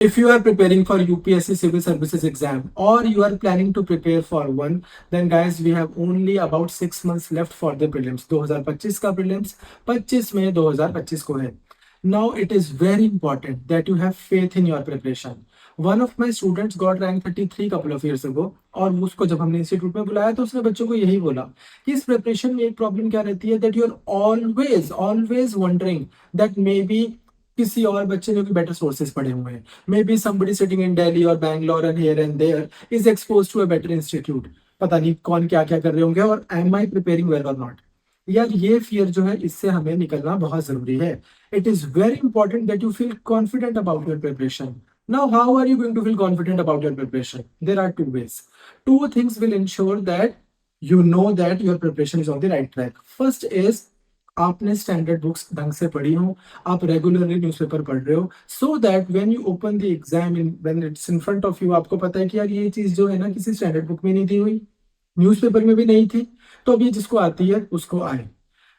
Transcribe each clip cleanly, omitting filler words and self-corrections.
If you are preparing for UPSC civil services exam or you are planning to prepare for one, then guys we have only about 6 months left for the prelims. 2025 का prelims 25 मई 2025 को है. Now it is very important that you have faith in your preparation. One of my students got rank 33 couple of years ago और उसको जब हमने institute में बुलाया तो उसने बच्चों को यही बोला कि इस प्रिपरेशन में एक प्रॉब्लम क्या रहती है, that you are always always wondering that maybe किसी और बच्चे ने कोई बेटर सोर्सेज पढ़े हुए हैं, maybe somebody sitting in Delhi और Bangalore and here and there is expose to a better institute. पता नहीं कौन क्या क्या कर रहे होंगे और एम आई प्रिपेयरिंग वेल और नॉट. यार ये फियर जो है इससे हमें निकलना बहुत जरूरी है. It is very important that you feel confident about your preparation. Now, how are you going to feel confident about your preparation? There are two ways. Two things will ensure that you know that your preparation is on the right track. First is आपने standard books ढंग से पढ़ी हो, आप regularly newspaper पढ़ रहे हो, so that when you open the exam in when it's in front of you, आपको पता है कि यार ये चीज जो है ना किसी स्टैंडर्ड बुक में नहीं दी हुई, न्यूज़पेपर में भी नहीं थी, तो अभी जिसको आती है उसको आए.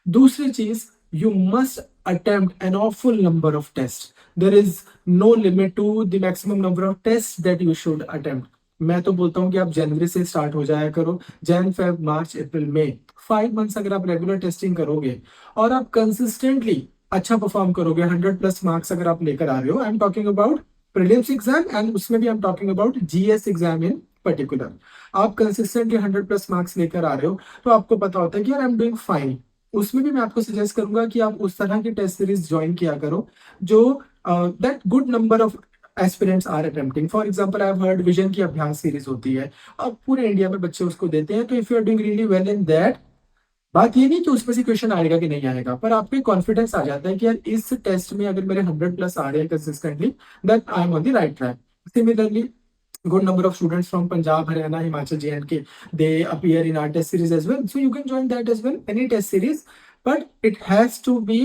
दूसरी चीज, you must attempt an awful number of tests. There is no limit to the maximum number of tests that you should attempt. मैं तो बोलता हूँ कि आप जनवरी से स्टार्ट हो जाया करो, जैन फेब मार्च अप्रैल मई 5 मंथ्स अगर आप रेगुलर टेस्टिंग करोगे और आप कंसिस्टेंटली अच्छा परफॉर्म करोगे, 100+ मार्क्स अगर आप लेकर आ रहे हो, I am talking about prelims exam and उसमें भी I am talking about GS exam in particular, आप कंसिस्टेंटली 100+ मार्क्स लेकर आ रहे हो तो आपको पता होता है कि यार आई एम डूइंग फाइन. उसमें भी मैं आपको सजेस्ट करूंगा कि आप उस तरह की टेस्ट सीरीज ज्वाइन किया करो जो that good number of aspirants are attempting. For example I have heard Vision की अभ्यास सीरीज होती है, अब पूरे इंडिया में बच्चे उसको देते हैं, तो if you are doing really well in that, बात ये नहीं कि उसमें से क्वेश्चन आएगा कि नहीं आएगा, पर आपको कॉन्फिडेंस आ जाता है कि यार इस टेस्ट में अगर मेरे 100+ आ रहे हैं consistently, that I am on the right track. Similarly good number of students from Punjab, Haryana, Himachal, J&K, they appear in our test series as well. So you can join that as well, any test series, but it has to be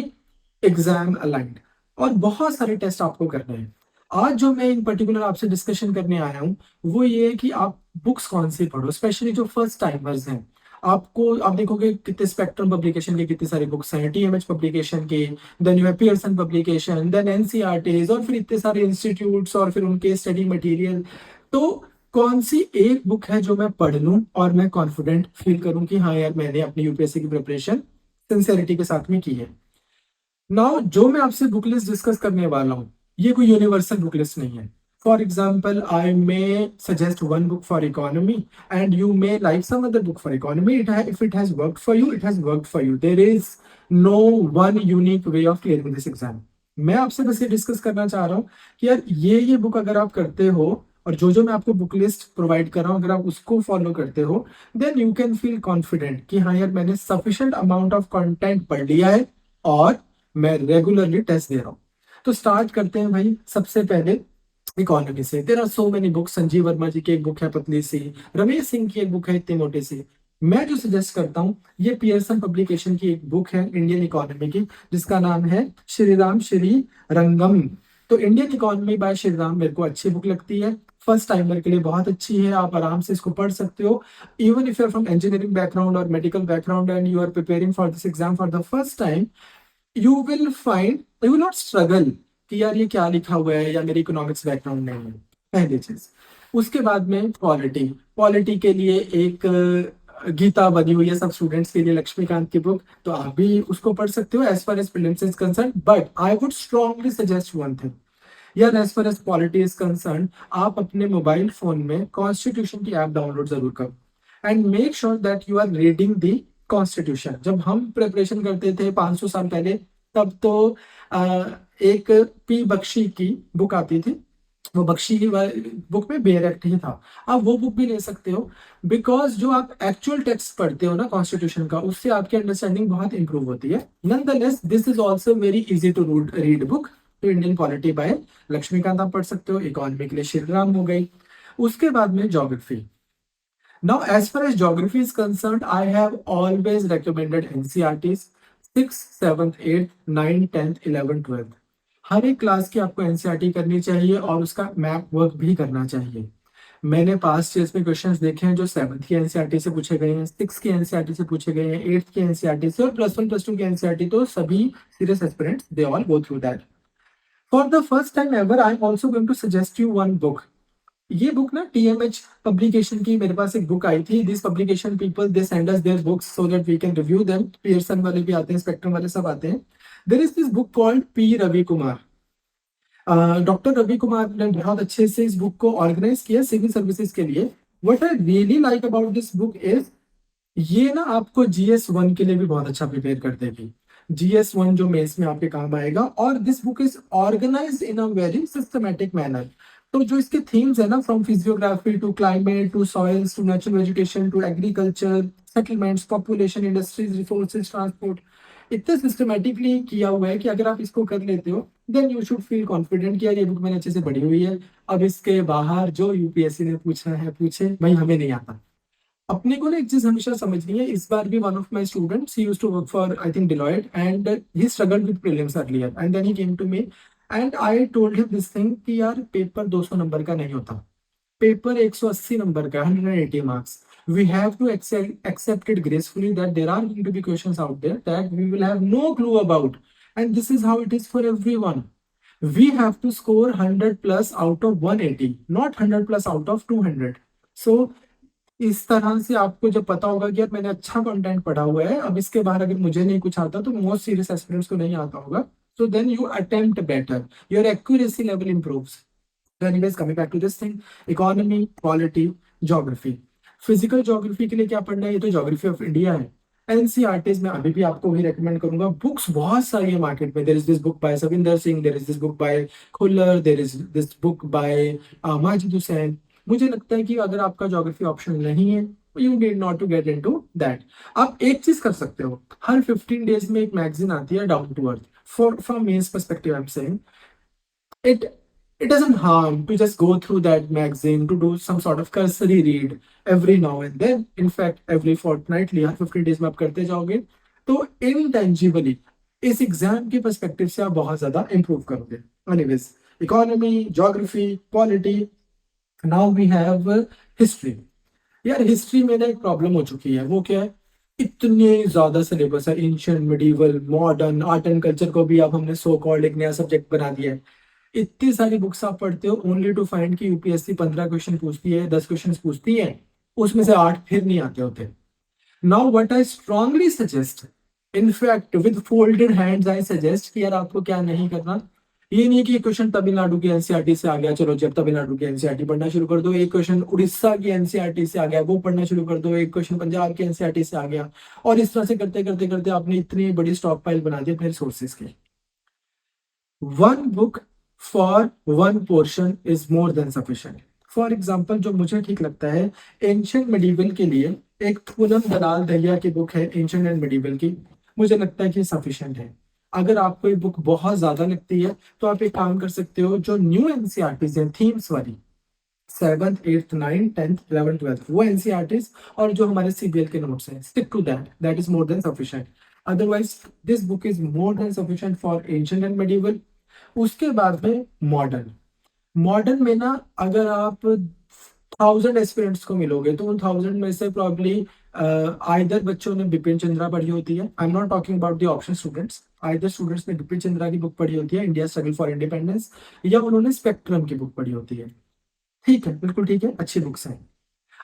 exam aligned. और बहुत सारे test आपको करने हैं. आज जो मैं इन particular आपसे डिस्कशन करने आया हूँ वो ये है कि आप बुक्स कौन सी पढ़ो, स्पेशली जो फर्स्ट टाइमर्स हैं. आपको आप देखोगे कितने स्पेक्ट्रम पब्लिकेशन के कितने सारे बुक्स हैं, टीएमएच पब्लिकेशन के, then you have Pearson publication, then NCERTs और फिर इतने सारे इंस्टीट्यूट्स और फिर उनके स्टडी मटेरियल. तो कौन सी एक बुक है जो मैं पढ़ लूं और मैं कॉन्फिडेंट फील करूं कि हाँ यार मैंने अपनी यूपीएससी की प्रिपरेशन सिंसियरिटी के साथ में की है. नाउ जो मैं आपसे बुक लिस्ट डिस्कस करने वाला हूं ये कोई यूनिवर्सल बुक लिस्ट नहीं है. For example I may suggest one book for economy and you may like some other book for economy. If it has worked for you, it has worked for you. There is no one unique way of clearing this exam. मैं आपसे बस ये discuss करना चाह रहा हूँ कि यार ये बुक अगर आप करते हो और जो मैं आपको बुक लिस्ट प्रोवाइड कर रहा हूँ अगर आप उसको फॉलो करते हो, then you can feel confident कि हाँ यार मैंने सफिशिएंट अमाउंट ऑफ कंटेंट पढ़ लिया है और मैं रेगुलरली टेस्ट दे रहा हूँ. तो स्टार्ट करते हैं भाई. सबसे पहले इकोनॉमी से. There are so many books. Sanjeev Verma ji की एक बुक है पतली सी, रमेश सिंह की एक बुक है इतनी मोटी सी. मैं जो सजेस्ट करता हूँ ये पियर्सन पब्लिकेशन की एक बुक है इंडियन इकोनॉमी की जिसका नाम है श्रीराम श्री रंगम. तो इंडियन इकोनॉमी बाय श्रीराम मेरे को अच्छी बुक लगती है, फर्स्ट टाइमर के लिए बहुत अच्छी है, आप आराम से इसको पढ़ सकते हो. Even if you are from engineering background और medical background and you are preparing for this exam for the first time, you will find, you will not struggle कि यार ये क्या लिखा हुआ है या मेरी इकोनॉमिक्स बैकग्राउंड नहीं है. पहली चीज. उसके बाद में पॉलिटी. पॉलिटी के लिए एक गीता बनी हुई है सब स्टूडेंट्स के लिए, लक्ष्मीकांत की बुक, तो आप भी उसको पढ़ सकते हो as far as prelims is concern. But I would strongly suggest one thing, यार as far as polity is concern, आप अपने मोबाइल फोन में कॉन्स्टिट्यूशन की ऐप डाउनलोड जरूर करो and make sure that you are reading the constitution. जब हम preparation करते थे 500 साल पहले, तब तो एक पी बख्शी की बुक आती थी, वो बख्शी की बुक में बेयर एक्ट ही था. आप वो बुक भी ले सकते हो बिकॉज जो आप एक्चुअल टेक्स्ट पढ़ते हो ना कॉन्स्टिट्यूशन का, उससे आपकी अंडरस्टैंडिंग बहुत इंप्रूव होती है. Nonetheless this is also very easy to read book. तो इंडियन पॉलिटी बाय लक्ष्मीकांत आप पढ़ सकते हो. इकोनॉमी के लिए श्रीराम हो गई. उसके बाद में geography. Now, as far as geography is concerned, I have always recommended NCERTs 6th, 7th, 8th, 9th, 10th, 11th, 12th. हर एक क्लास की आपको एनसीईआरटी करनी चाहिए और उसका मैप वर्क भी करना चाहिए. मैंने पास्ट ईयर्स में क्वेश्चंस देखे हैं जो 7th की एनसीईआरटी से पूछे गए हैं, 6th की एनसीईआरटी से पूछे गए हैं, 8th की एनसीईआरटी से और +1 +2 की एनसीईआरटी. तो सभी serious aspirants they all go through that. For the first time ever I am also going to suggest you one book. ये बुक ना टीएमएच पब्लिकेशन की मेरे पास एक बुक आई थी. This publication people they send us their books so that we can review them. Pearson वाले भी आते हैं, स्पेक्ट्रम वाले सब आते हैं. There is this book called P Ravi Kumar. Doctor Ravi Kumar ने बहुत अच्छे से इस बुक को ऑर्गेनाइज किया सिविल सर्विसेज के लिए. What I really like about this book is ये ना आपको GS1 के लिए भी बहुत अच्छा प्रिपेयर कर देगी. GS1 जो मेंस में आपके काम आएगा. और this book is organised in a very systematic manner. तो जो इसके थीम्स है ना, from physiography to climate to soils to natural education to agriculture, settlements, population, industries, resources, transport, इतने सिस्टमेटिकली किया हुआ है कि अगर आप इसको कर लेते हो then you should feel confident कि यार ये बुक मैंने अच्छे से पढ़ी हुई है. अब इसके बाहर जो यूपीएससी ने पूछना है पूछे, भाई हमें नहीं आता. अपने को ना एक चीज हमेशा समझनी है. इस बार भी one of my students he used to work for I think Deloitte and he struggled with prelims earlier and then he came to me and I told him this thing कि यार पेपर 200 नंबर का नहीं होता. Paper 180 number का, 180 marks. We have to accept it gracefully that there are going to be questions out there that we will have no clue about, and this is how it is for everyone. We have to score 100 plus out of 180, not 100 plus out of 200. So इस तरह से आपको जब पता होगा कि यार मैंने अच्छा कंटेंट पढ़ा हुआ है, अब इसके बाहर अगर मुझे नहीं कुछ आता तो मोस्ट सीरियस एस्पिरेंट्स को नहीं आता होगा. So then you attempt better, your accuracy level improves. So anyways, coming back to this thing, economy, polity, geography. Physical geography के लिए क्या पढ़ना है, ये तो ज्योग्राफी ऑफ इंडिया है. एनसीईआरटीज में अभी भी आपको वही रेकमेंड करूंगा. बुक्स बहुत सारी है मार्केट में. There is this book by Savinder Singh, there is this book by Khullar, there is this book by Majid Hussain. मुझे लगता है कि अगर आपका ज्योग्राफी ऑप्शन नहीं है, you need not to get into that. आप एक चीज कर सकते हो, हर 15 डेज में एक मैगजीन आती है down to earth. For from mains perspective I am saying it it doesn't harm to just go through that magazine to do some sort of cursory read every now and then. In fact, every fortnightly her 15 days में आप करते जाओगे तो इंटेंजिबली इस exam के perspective से आप बहुत ज्यादा इंप्रूव करोगे. Anyways, economy, geography, polity. Now we have history. यार हिस्ट्री में ना एक प्रॉब्लम हो चुकी है. वो क्या है, इतने ज्यादा सिलेबस है. Ancient, medieval, modern, art and culture को भी अब हमने सो कॉल्ड एक नया सब्जेक्ट बना दिया है. इतनी सारी बुक्स आप पढ़ते हो ओनली टू फाइंड कि यूपीएससी 15 क्वेश्चन पूछती है, 10 क्वेश्चन पूछती है, उसमें से 8 फिर नहीं आते होते. Now what I strongly suggest, in fact with folded hands I suggest कि यार आपको क्या नहीं करना. ये नहीं कि एक क्वेश्चन तमिलनाडु की एनसीईआरटी से आ गया, चलो जब तमिलनाडु की एनसीईआरटी पढ़ना शुरू कर दो. एक क्वेश्चन उड़ीसा की एनसीईआरटी से आ गया, वो पढ़ना शुरू कर दो. एक क्वेश्चन पंजाब की एनसीईआरटी से आ गया. और इस तरह से करते करते करते आपने इतनी बड़ी स्टॉक पाइल बना दी अपने रिसोर्सेज की. One book for one portion is more than sufficient. For example, जो मुझे ठीक लगता है, एंशियंट मेडिवल के लिए एक पूनम दलाल दहिया की बुक है एंशियंट एंड मेडिवल की. मुझे लगता है कि सफिशिएंट है. अगर आपको ये बुक बहुत ज्यादा लगती है तो आप एक काम कर सकते हो, जो न्यू एनसीईआरटीज हैं थीम्स वाली, 7th 8th 9th 10th 11th 12th, वो एनसीईआरटीज और जो हमारे सीबीएल के नोट्स हैं, stick to that. That is more than sufficient. Otherwise this book is more than sufficient for ancient and medieval. उसके बाद में मॉडर्न. मॉडर्न में ना अगर आप 1000 एस्पिरेंट्स को मिलोगे तो उन 1000 में से प्रॉब्ली आइदर बच्चों ने बिपिन चंद्रा पढ़ी होती है. I am not talking about the option students. Either students ने बिपिन चंद्रा की बुक पढ़ी होती है, इंडिया स्ट्रगल फॉर इंडिपेंडेंस, या उन्होंने स्पेक्ट्रम की बुक पढ़ी होती है. ठीक है, बिल्कुल ठीक है, अच्छी बुक्स हैं.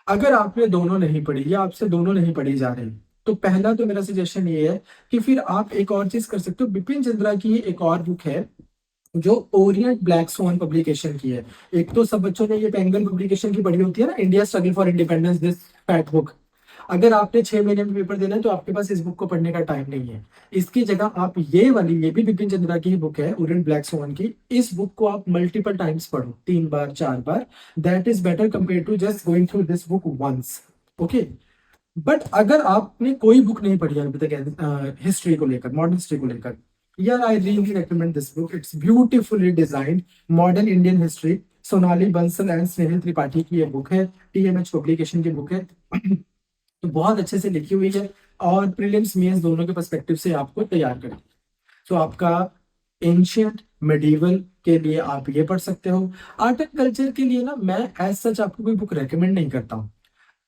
अगर आपने दोनों नहीं पढ़ी या आपसे दोनों नहीं पढ़ी जा रही, तो पहला तो मेरा सजेशन ये है कि फिर आप एक और चीज कर सकते हो. बिपिन चंद्रा की एक और बुक है जो ओरिएंट ब्लैक स्वान पब्लिकेशन की है. एक तो सब बच्चों ने ये पेंगुइन पब्लिकेशन की पढ़ी होती है ना, India struggle for independence, this fat book. अगर आपने 6 महीने में पेपर देना है तो आपके पास इस बुक को पढ़ने का टाइम नहीं है. इसकी जगह आप ये वाली, ये भी बिपिन चंद्रा की ही बुक है, ओरिएंट ब्लैक स्वान की, इस बुक को आप मल्टीपल टाइम्स पढ़ो, 3 बार 4 बार. That is better compare to just going through this book once. Okay. But अगर आपने कोई बुक नहीं पढ़ी अभी तक हिस्ट्री को लेकर, मॉडर्न हिस्ट्री को लेकर, यार I really recommend this book. It's beautifully designed modern Indian history. Sonali Bansal and Snehal Tripathi की ये बुक है, टीएमएच पब्लिकेशन की बुक है. तो बहुत अच्छे से लिखी हुई है और प्रीलिम्स मेंस दोनों के पर्सपेक्टिव से आपको तैयार करेगी. तो आपका एंशियंट मेडिवल के लिए आप ये पढ़ सकते हो. आर्ट एंड कल्चर के लिए ना मैं एज सच आपको कोई बुक रेकमेंड नहीं करता हूँ.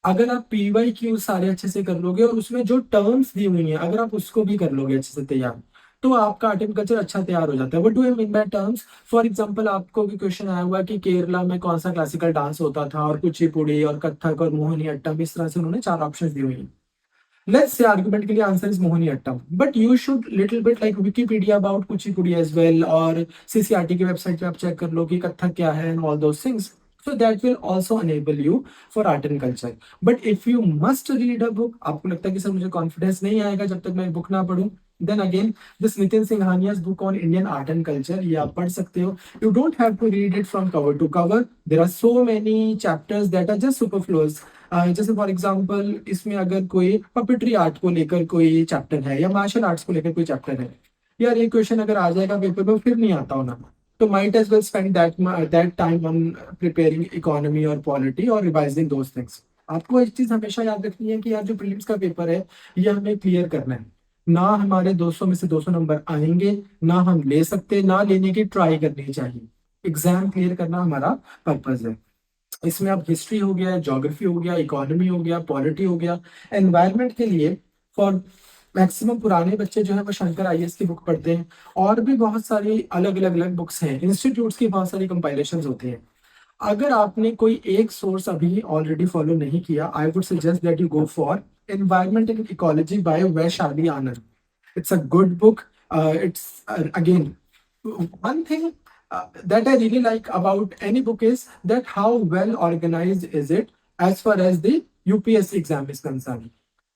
अगर आप PYQ सारे अच्छे से कर लोगे और उसमें जो टर्म्स दी हुई हैं अगर आप उसको भी कर लोगे अच्छे से तैयार, तो आपका आर्ट एंड कल्चर अच्छा तैयार हो जाता है। What do I mean by terms? For example आपको भी क्वेश्चन आया हुआ कि केरला में कौन सा क्लासिकल डांस होता था, और कुचिपुड़ी और कथक और मोहिनीअट्टम, इस तरह से उन्होंने 4 ऑप्शंस दिए हुए हैं। लेट्स से आर्गुमेंट के लिए answer is Mohiniyattam, but you should little bit like Wikipedia about Kuchipudi as well, और सीसीआरटी की वेबसाइट पे आप चेक कर लो कि कथक क्या है and all those things. So that will also enable you for art and culture. But if you must read a book, आपको लगता है कि सर मुझे कॉन्फिडेंस नहीं आएगा जब तक मैं बुक ना पढूं, then again this Nitin सिंघानिया's book on Indian art and culture, ये आप पढ़ सकते हो। You don't have to read it from cover to cover. There are so many chapters that are just superfluous. जैसे फॉर एग्जाम्पल इसमें अगर कोई पपेट्री आर्ट को लेकर कोई चैप्टर है, या मार्शल आर्ट्स को लेकर कोई चैप्टर है, यार ये क्वेश्चन अगर आ जाएगा पेपर में फिर नहीं आता होना, तो might as well spend that time on preparing economy or polity or revising those things. आपको एक चीज हमेशा याद रखनी है कि यार जो प्रीलिम्स का पेपर है ये हमें क्लियर करना है। ना हमारे 200 में से 200 नंबर आएंगे, ना हम ले सकते, ना लेने की ट्राई करनी चाहिए। एग्जाम क्लियर करना हमारा पर्पज है। इसमें अब हिस्ट्री हो गया, ज्योग्राफी हो गया, इकोनॉमी हो गया, पॉलिटी हो गया, एनवायरनमेंट के लिए फॉर मैक्सिमम पुराने बच्चे जो है वो शंकर आईएएस की बुक पढ़ते हैं, और भी बहुत सारी अलग बुक्स हैं, इंस्टीट्यूट्स की बहुत सारी कंपाइलेशन होती हैं। अगर आपने कोई एक सोर्स अभी ऑलरेडी फॉलो नहीं किया, I would suggest that you go for environment and ecology by Vaishali Anand. It's a good book. It's again, one thing that I really like about any book is that how well organized is it as far as the UPSC exam is concerned.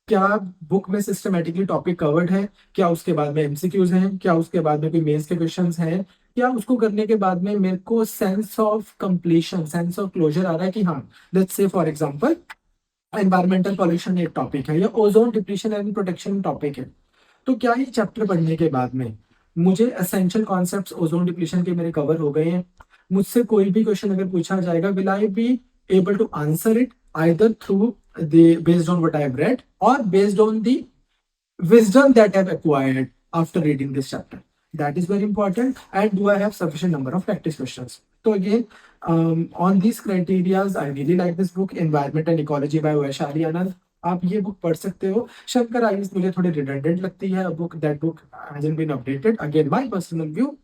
क्या book में systematically topic covered है, क्या उसके बाद में MCQs हैं, क्या उसके बाद में कोई मेंस के क्वेश्चंस हैं, क्या उसको करने के बाद में मेरे को sense of completion, sense of closure आ रहा है कि हाँ, let's say for example environmental pollution एक टॉपिक है, या ozone depletion and protection topic है, तो क्या ये चैप्टर पढ़ने के बाद में मुझे एसेंशियल कॉन्सेप्ट्स ओजोन डिप्लीशन के मेरे कवर हो गए हैं? मुझसे कोई भी क्वेश्चन अगर पूछा जाएगा, will I be able to answer it either through the based on what I have read or based on the wisdom that I have acquired after reading this chapter? That is very important. And do I have sufficient number of practice questions? So again, on these criterias, I really like this book, Environment and Ecology by Vaishali Anand. आप ये book पढ़ सकते हो। Shankar IAS मुझे थोड़ी redundant लगती है, book that book hasn't been updated. Again my personal view,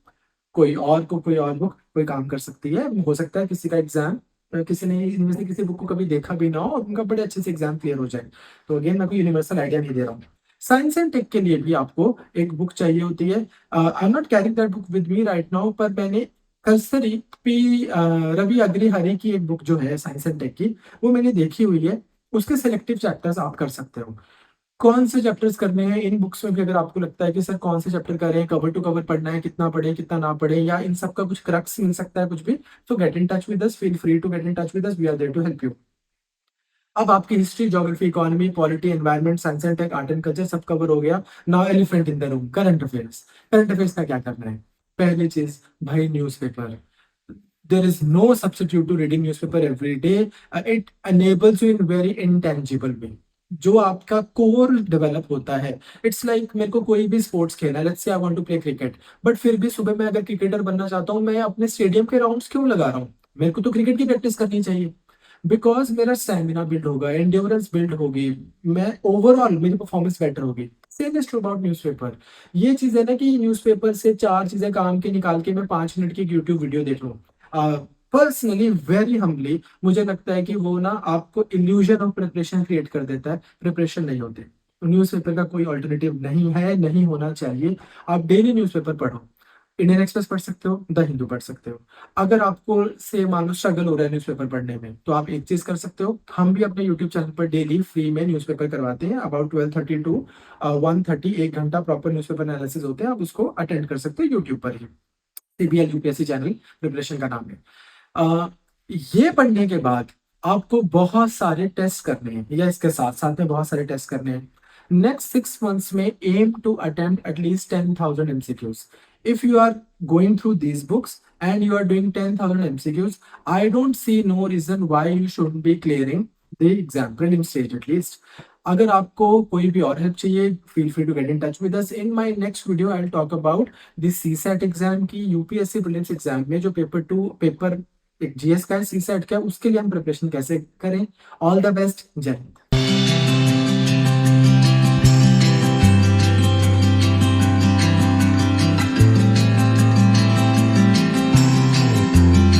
कोई और बुक कोई काम कर सकती है। हो सकता है किसी का एग्जाम, किसी ने इनमें से किसी बुक को कभी देखा भी ना हो और उनका बड़े अच्छे से एग्जाम क्लियर हो जाए। तो अगेन मैं कोई यूनिवर्सल आइडिया नहीं दे रहा हूँ। साइंस एंड टेक के लिए भी आपको एक बुक चाहिए होती है। I am not carrying that book with me right now, पर मैंने कर्सरी पी रवि अग्रहरि की एक बुक जो है साइंस एंड टेक की, वो मैंने देखी हुई है। उसके सिलेक्टिव चैप्टर्स आप कर सकते हो। कौन से चैप्टर्स करने हैं इन बुक्स में भी, अगर आपको लगता है कि सर कौन से चैप्टर करें, कवर टू कवर पढ़ना है, कितना पढ़े कितना ना पढ़े, या इन सब का कुछ क्रक्स मिल सकता है कुछ भी, तो get in touch with us, feel free to get in touch with us, we are there to help you. अब आपकी history, geography, economy, polity, environment, science and tech, art and culture सब cover हो गया। Now elephant in the room, current affairs. Current affairs का क्या करना है? पहली चीज भाई, newspaper. There is no substitute to reading newspaper every day. It enables you in very intangible way. जो आपका कोर डेवलप होता है, इट्स लाइक मेरे को कोई भी स्पोर्ट्स खेलना है, let's say I want to play cricket, but फिर भी सुबह मैं अगर क्रिकेटर बनना चाहता हूँ, मैं अपने स्टेडियम के राउंड्स क्यों लगा रहा हूँ? मेरे को तो क्रिकेट की प्रैक्टिस करनी चाहिए, बिकॉज मेरा स्टेमिना बिल्ड होगा, एंड्योरेंस बिल्ड होगी, मैं ओवरऑल मेरी परफॉर्मेंस बेटर होगी। Same is true about newspaper. ये चीज है ना कि न्यूज़पेपर से 4 चीजें काम के निकाल के मैं 5 मिनट की यूट्यूब वीडियो देख लूँ, पर्सनली वेरी हम्बली मुझे लगता है कि वो ना आपको इल्यूजन ऑफ प्रिपरेशन क्रिएट कर देता है, प्रिपरेशन नहीं होती। तो न्यूज़पेपर का कोई ऑल्टरनेटिव नहीं है, नहीं होना चाहिए। आप डेली न्यूज़पेपर पढ़ो, इंडियन एक्सप्रेस पढ़ सकते हो, द हिंदू पढ़ सकते हो। अगर आपको से मान लो स्ट्रगल हो रहा है न्यूज़पेपर पढ़ने में, तो आप एक चीज कर सकते हो, हम भी अपने यूट्यूब चैनल पर डेली फ्री में न्यूज़पेपर करवाते हैं, अबाउट 12:30 टू 1:30, 1 घंटा प्रॉपर न्यूज़पेपर एनालिसिस होते हैं, आप उसको अटेंड कर सकते हो यूट्यूब पर ही। सीबीएल यूपीएससी चैनल प्रिपरेशन का नाम है। ये पढ़ने के बाद आपको बहुत सारे टेस्ट करने हैं, या इसके साथ साथ में बहुत सारे टेस्ट करने हैं। नेक्स्ट 6 months में aim to attempt at least 10,000 MCQs. If you are going through these books and you are doing 10,000 MCQs, I don't see no reason why you shouldn't be clearing the exam, prelim stage at least. अगर आपको कोई भी और help चाहिए, feel free to get in touch with us. In my next video, I'll talk about the CSAT exam की, UPSC prelims exam में जो paper एक जीएस का है, सीसैट का है, उसके लिए हम प्रिपरेशन कैसे करें। ऑल द बेस्ट, जय हिंद।